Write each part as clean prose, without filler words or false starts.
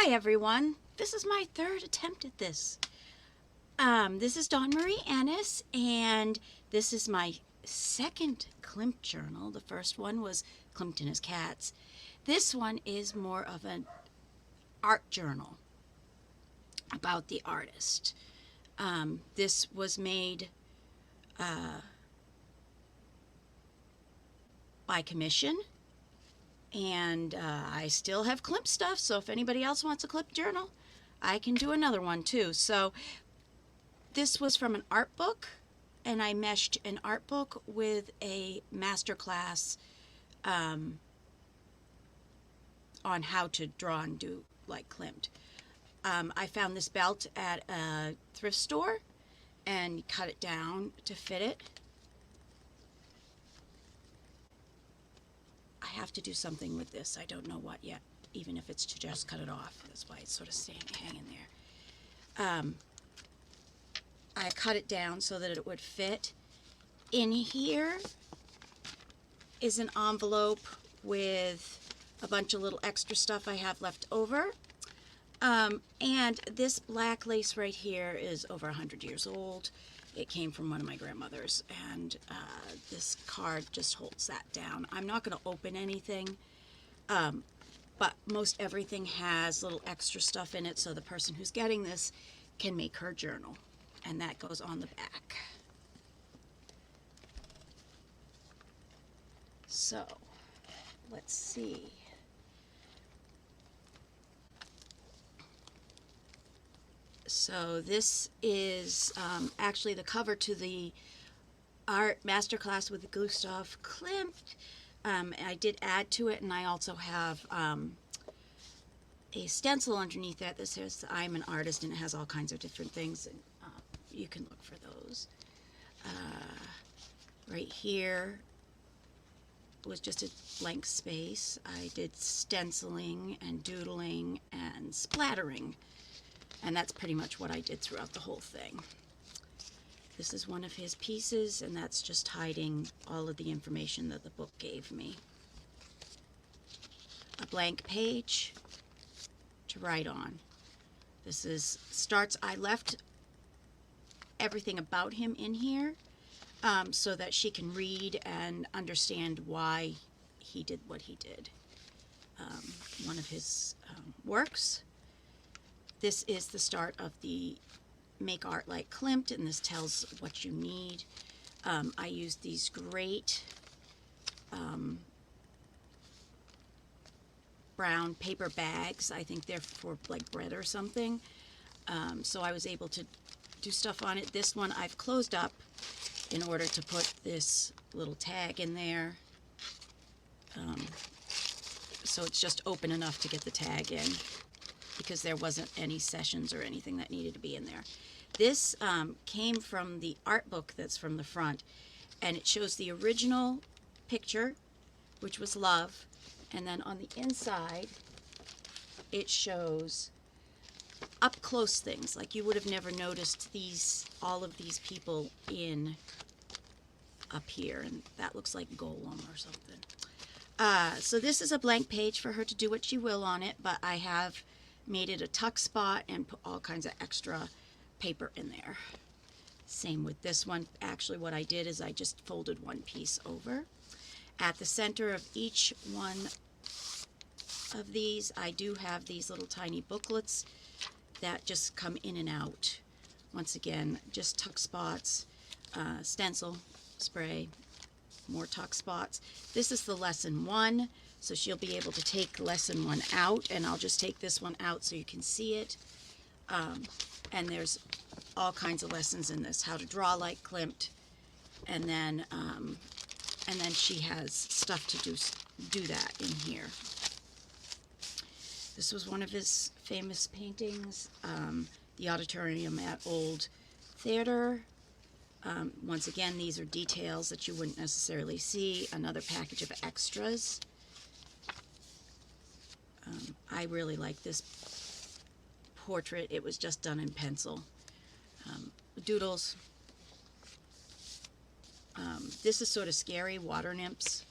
Hi everyone, this is my third attempt at this. This is Dawn Marie Ennis, and this is my second Klimt journal. The first one was Klimt and his cats. This one is more of an art journal about the artist. This was made by commission, and I still have Klimt stuff, so if anybody else wants a Klimt journal, I can do another one too. So this was from an art book, and I meshed an art book with a masterclass on how to draw and do like Klimt. I found this belt at a thrift store and cut it down to fit it. I have to do something with this. I don't know what yet, even if it's to just cut it off. That's why it's sort of hanging there. I cut it down so that it would fit. In here is an envelope with a bunch of little extra stuff I have left over. And this black lace right here is over 100 years old. It came from one of my grandmothers, and this card just holds that down. I'm not going to open anything, but most everything has little extra stuff in it, so the person who's getting this can make her journal, and that goes on the back. So, let's see. So this is actually the cover to the Art Masterclass with Gustav Klimt. I did add to it, and I also have a stencil underneath that says I'm an artist, and it has all kinds of different things. And, you can look for those. Right here was just a blank space. I did stenciling and doodling and splattering. And that's pretty much what I did throughout the whole thing. This is one of his pieces, and that's just hiding all of the information that the book gave me. A blank page to write on. This is I left everything about him in here so that she can read and understand why he did what he did. One of his works. This is the start of the Make Art Like Klimt, and this tells what you need. I used these great brown paper bags. I think they're for like bread or something. So I was able to do stuff on it. This one I've closed up in order to put this little tag in there. So it's just open enough to get the tag in, because there wasn't any sessions or anything that needed to be in there. This came from the art book that's from the front, and it shows the original picture, which was love, and then on the inside it shows up close things, like you would have never noticed all of these people in up here, and that looks like Golem or something. So this is a blank page for her to do what she will on it, but I have made it a tuck spot and put all kinds of extra paper in there. Same with this one. Actually, what I did is I just folded one piece over. At the center of each one of these, I do have these little tiny booklets that just come in and out. Once again, just tuck spots, stencil, spray, more tuck spots. This is the lesson 1. So she'll be able to take lesson 1 out, and I'll just take this one out so you can see it. And there's all kinds of lessons in this, how to draw like Klimt, and then she has stuff to do that in here. This was one of his famous paintings, the auditorium at Old Theater. Once again, these are details that you wouldn't necessarily see. Another package of extras. I really like this portrait. It was just done in pencil. Doodles. This is sort of scary, water nymphs,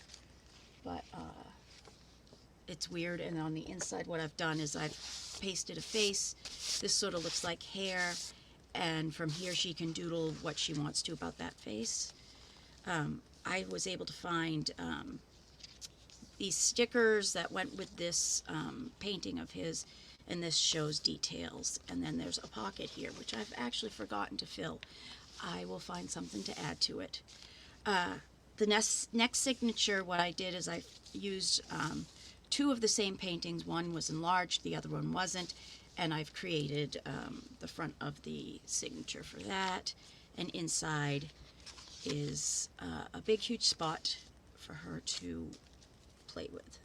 but it's weird. And on the inside, what I've done is I've pasted a face. This sort of looks like hair, and from here she can doodle what she wants to about that face. I was able to find these stickers that went with this painting of his, and this shows details. And then there's a pocket here, which I've actually forgotten to fill. I will find something to add to it. The next signature, what I did is I used two of the same paintings. One was enlarged, the other one wasn't, and I've created the front of the signature for that. And inside is a big, huge spot for her to play with.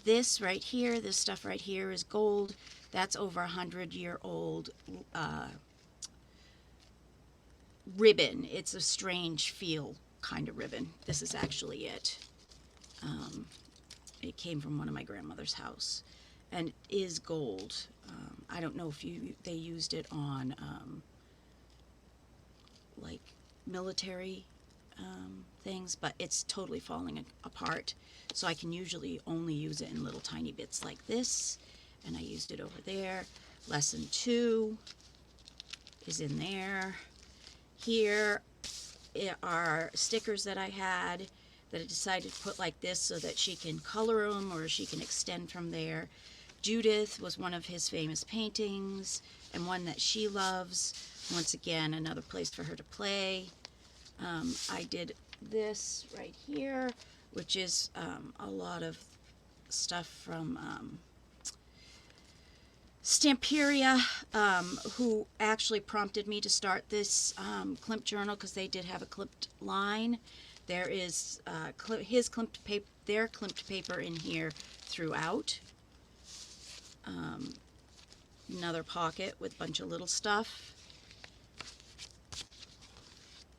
This right here, this stuff right here is gold. That's over 100-year-old ribbon. It's a strange feel kind of ribbon. This is actually it. It came from one of my grandmother's house, and it is gold. I don't know if they used it on like military things, but it's totally falling apart. So I can usually only use it in little tiny bits like this, and I used it over there. Lesson 2 is in there. Here are stickers that I had that I decided to put like this so that she can color them or she can extend from there. Judith was one of his famous paintings and one that she loves. Once again, another place for her to play. I did this right here, which is a lot of stuff from Stamperia, who actually prompted me to start this Klimt Journal, because they did have a Klimt line. There is his Klimt paper, their Klimt paper in here throughout. Another pocket with a bunch of little stuff.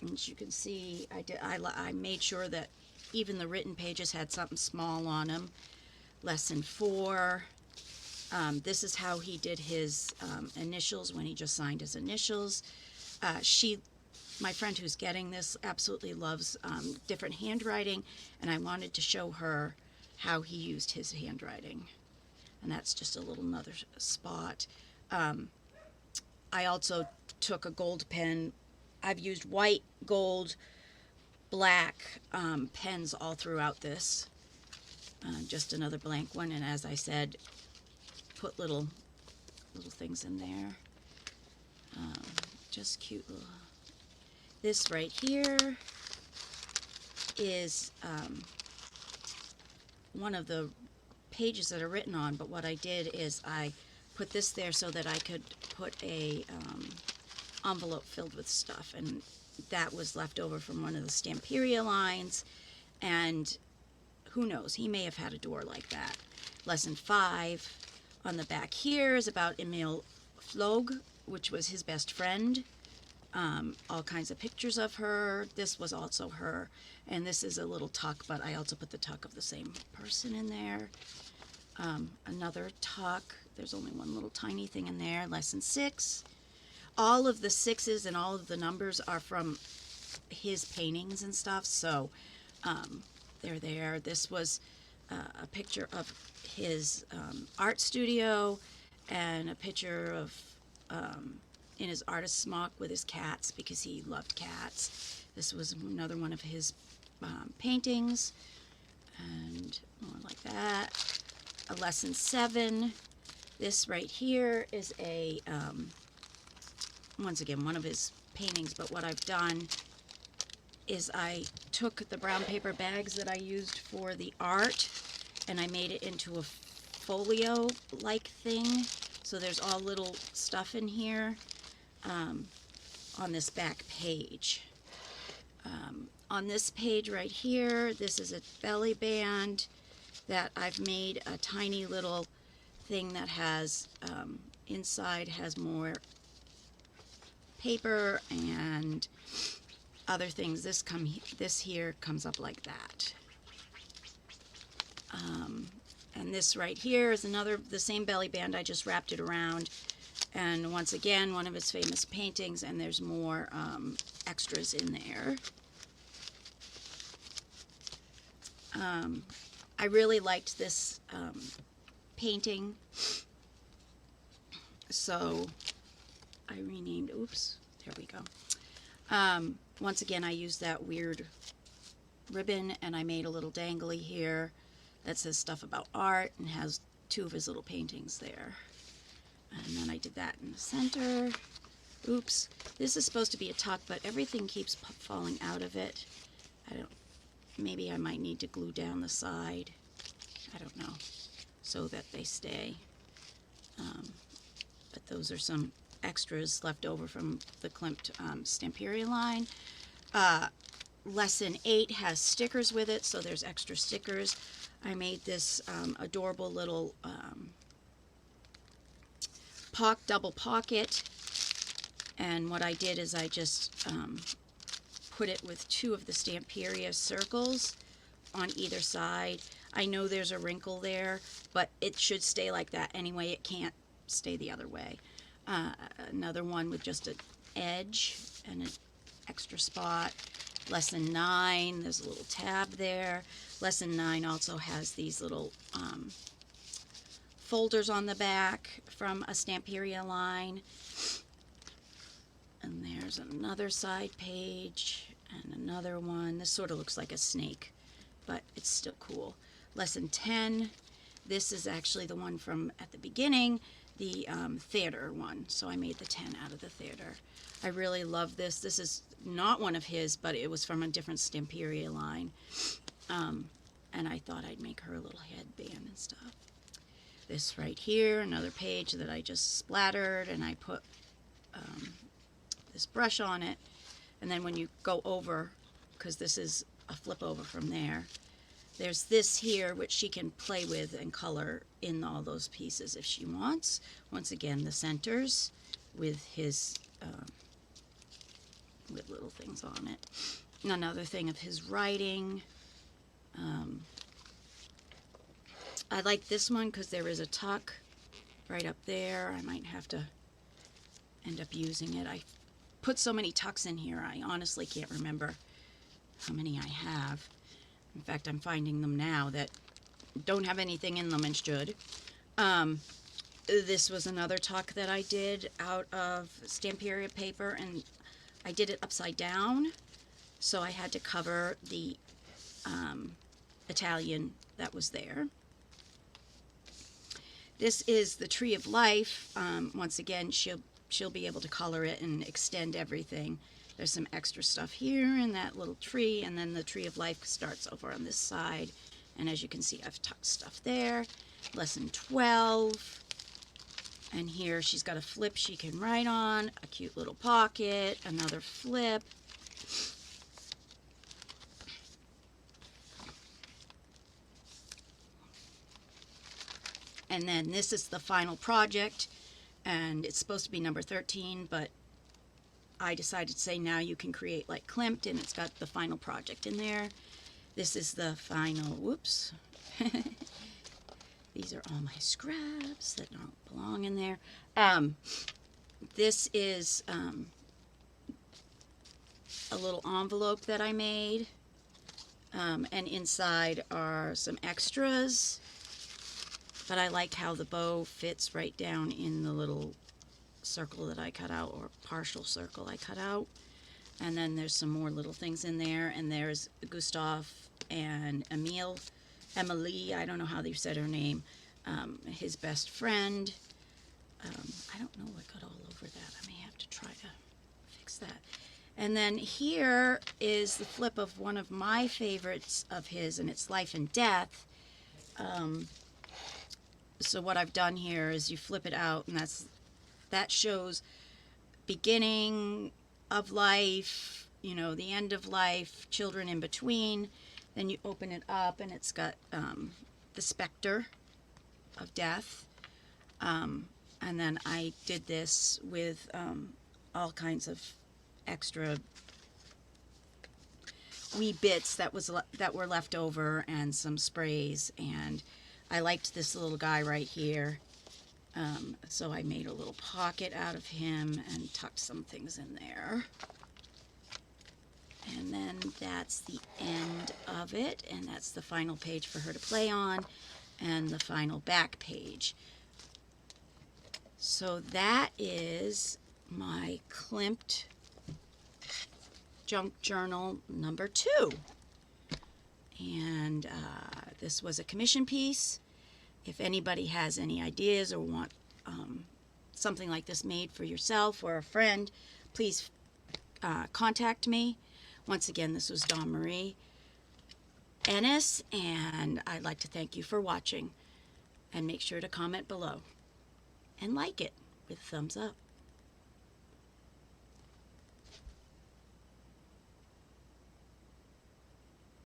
And as you can see, I made sure that even the written pages had something small on them. Lesson 4. This is how he did his initials when he just signed his initials. My friend who's getting this absolutely loves different handwriting, and I wanted to show her how he used his handwriting. And that's just a little another spot. I also took a gold pen. I've used white, gold, black pens all throughout this. Just another blank one, and as I said, put little things in there. Just cute little. This right here is one of the pages that are written on, but what I did is I put this there so that I could put a envelope filled with stuff, and that was left over from one of the Stamperia lines, and who knows, he may have had a door like that. Lesson 5 on the back here is about Emil Flog, which was his best friend. All kinds of pictures of her. This was also her, and this is a little tuck, but I also put the tuck of the same person in there. Another tuck. There's only one little tiny thing in there. Lesson 6. All of the 6s and all of the numbers are from his paintings and stuff, so they're there. This was a picture of his art studio, and a picture of in his artist smock with his cats, because he loved cats. This was another one of his paintings, and more like that. A lesson 7. This right here is a once again one of his paintings, but what I've done is I took the brown paper bags that I used for the art, and I made it into a folio like thing, so there's all little stuff in here on this back page. On this page right here, this is a belly band that I've made a tiny little thing that has inside has more paper and other things. This here comes up like that. And this right here is the same belly band. I just wrapped it around, and once again one of his famous paintings, and there's more extras in there. I really liked this painting, so I renamed, oops, there we go. Once again, I used that weird ribbon, and I made a little dangly here that says stuff about art and has two of his little paintings there. And then I did that in the center. Oops, this is supposed to be a tuck, but everything keeps falling out of it. Maybe I might need to glue down the side. I don't know, so that they stay. But those are some extras left over from the Klimt Stamperia line. Lesson 8 has stickers with it, so there's extra stickers. I made this adorable little double pocket, and what I did is I just put it with 2 of the Stamperia circles on either side. I know there's a wrinkle there, but it should stay like that anyway. It can't stay the other way. Another one with just an edge and an extra spot. Lesson 9, there's a little tab there. Lesson 9 also has these little folders on the back from a Stamperia line. And there's another side page and another one. This sort of looks like a snake, but it's still cool. Lesson 10, this is actually the one from at the beginning, the theater one. So I made the 10 out of the theater. I really love this. This is not one of his, but it was from a different Stamperia line. And I thought I'd make her a little headband and stuff. This right here, another page that I just splattered, and I put this brush on it. And then when you go over, because this is a flip over from there, there's this here which she can play with and color in all those pieces if she wants. Once again, the centers with his with little things on it. And another thing of his writing. I like this one because there is a tuck right up there. I might have to end up using it. I put so many tucks in here, I honestly can't remember how many I have. In fact, I'm finding them now that don't have anything in them and should. This was another tuck that I did out of Stamperia paper, and I did it upside down, so I had to cover the Italian that was there. This is the Tree of Life. Once again, she'll be able to color it and extend everything. There's some extra stuff here in that little tree, and then the Tree of Life starts over on this side. And as you can see, I've tucked stuff there. Lesson 12. And here she's got a flip she can write on, a cute little pocket, another flip. And then this is the final project, and it's supposed to be number 13, but I decided to say now you can create like Klimt, and it's got the final project in there. This is the final, whoops. These are all my scraps that don't belong in there. This is a little envelope that I made, and inside are some extras. But I like how the bow fits right down in the little circle that I cut out, or partial circle I cut out. And then there's some more little things in there, and there's Gustav and Emily, I don't know how they said her name, his best friend. I don't know what got all over that. I may have to try to fix that. And then here is the flip of one of my favorites of his, and it's Life and Death. So what I've done here is you flip it out, and that shows beginning of life, you know, the end of life, children in between. Then you open it up, and it's got the specter of death. And then I did this with all kinds of extra wee bits that were left over, and some sprays. And I liked this little guy right here, so I made a little pocket out of him and tucked some things in there. And then that's the end of it, and that's the final page for her to play on, and the final back page. So that is my Klimt Junk Journal number 2. And this was a commission piece. If anybody has any ideas or want something like this made for yourself or a friend, please contact me. Once again, this was Dawn Marie Ennis, and I'd like to thank you for watching. And make sure to comment below and like it with a thumbs up.